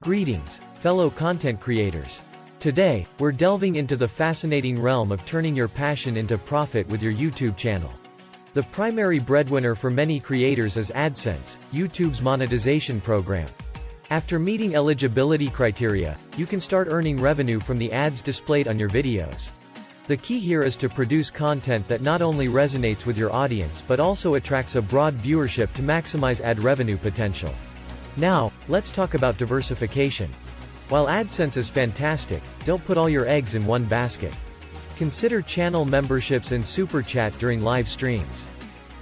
Greetings, fellow content creators. Today, we're delving into the fascinating realm of turning your passion into profit with your YouTube channel. The primary breadwinner for many creators is AdSense, YouTube's monetization program. After meeting eligibility criteria, you can start earning revenue from the ads displayed on your videos. The key here is to produce content that not only resonates with your audience but also attracts a broad viewership to maximize ad revenue potential. Now, let's talk about diversification. While AdSense is fantastic, don't put all your eggs in one basket. Consider channel memberships and Super Chat during live streams.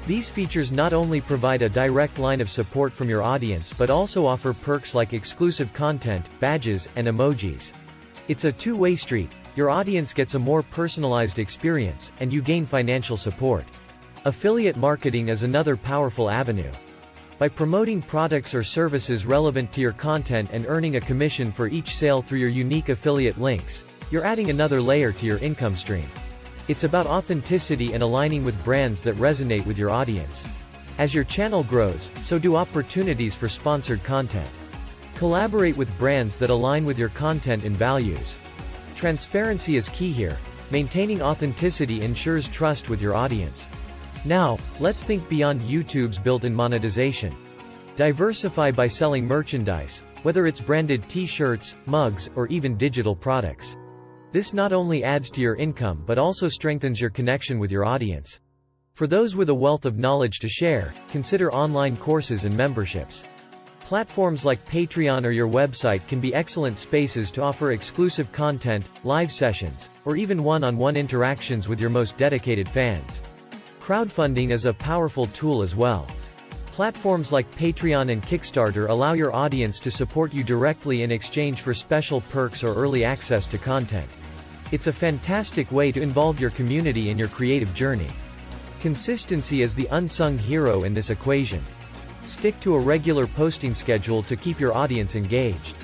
These features not only provide a direct line of support from your audience but also offer perks like exclusive content, badges, and emojis. It's a two-way street. Your audience gets a more personalized experience, and you gain financial support. Affiliate marketing is another powerful avenue. By promoting products or services relevant to your content and earning a commission for each sale through your unique affiliate links, you're adding another layer to your income stream. It's about authenticity and aligning with brands that resonate with your audience. As your channel grows, so do opportunities for sponsored content. Collaborate with brands that align with your content and values. Transparency is key here. Maintaining authenticity ensures trust with your audience. Now, let's think beyond YouTube's built-in monetization. Diversify by selling merchandise, whether it's branded t-shirts, mugs, or even digital products. This not only adds to your income but also strengthens your connection with your audience. For those with a wealth of knowledge to share, consider online courses and memberships. Platforms like Patreon or your website can be excellent spaces to offer exclusive content, live sessions, or even one-on-one interactions with your most dedicated fans. Crowdfunding is a powerful tool as well. Platforms like Patreon and Kickstarter allow your audience to support you directly in exchange for special perks or early access to content. It's a fantastic way to involve your community in your creative journey. Consistency is the unsung hero in this equation. Stick to a regular posting schedule to keep your audience engaged.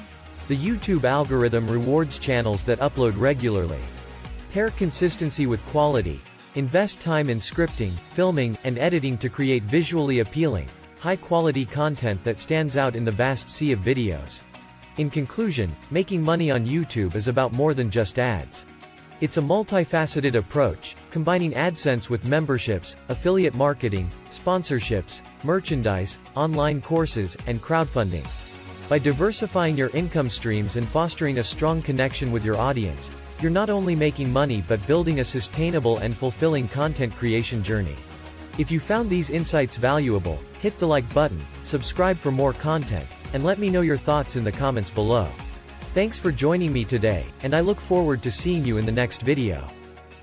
The YouTube algorithm rewards channels that upload regularly. Pair consistency with quality. Invest time in scripting, filming, and editing to create visually appealing, high-quality content that stands out in the vast sea of videos. In conclusion, making money on YouTube is about more than just ads. It's a multifaceted approach, combining AdSense with memberships, affiliate marketing, sponsorships, merchandise, online courses, and crowdfunding. By diversifying your income streams and fostering a strong connection with your audience, you're not only making money but building a sustainable and fulfilling content creation journey. If you found these insights valuable, hit the like button, subscribe for more content, and let me know your thoughts in the comments below. Thanks for joining me today, and I look forward to seeing you in the next video.